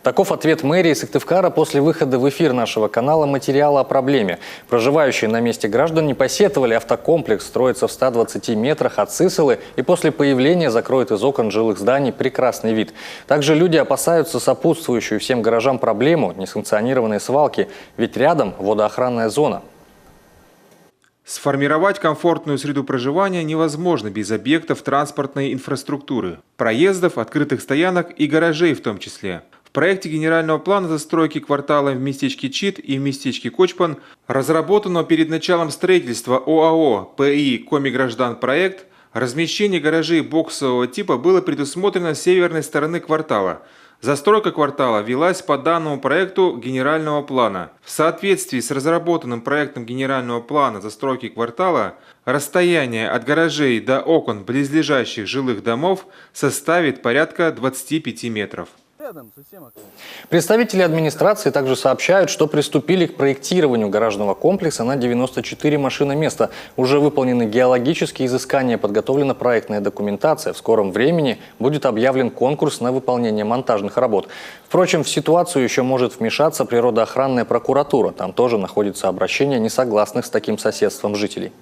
Таков ответ мэрии Сыктывкара после выхода в эфир нашего канала материала о проблеме. Проживающие на месте граждане посетовали, автокомплекс строится в 120 метрах от Сысолы и после появления закроет из окон жилых зданий прекрасный вид. Также люди опасаются сопутствующую всем гаражам проблему – несанкционированные свалки, ведь рядом водоохранная зона. Сформировать комфортную среду проживания невозможно без объектов транспортной инфраструктуры, проездов, открытых стоянок и гаражей в том числе. В проекте генерального плана застройки квартала в местечке Чит и в местечке Кочпан, разработанного перед началом строительства ОАО ПИ «Комиграждан-проект», размещение гаражей боксового типа было предусмотрено с северной стороны квартала. Застройка квартала велась по данному проекту генерального плана. В соответствии с разработанным проектом генерального плана застройки квартала, расстояние от гаражей до окон близлежащих жилых домов составит порядка 25 метров. Представители администрации также сообщают, что приступили к проектированию гаражного комплекса на 94 машиноместа. Уже выполнены геологические изыскания, подготовлена проектная документация. В скором времени будет объявлен конкурс на выполнение монтажных работ. Впрочем, в ситуацию еще может вмешаться природоохранная прокуратура. Там тоже находится обращение несогласных с таким соседством жителей.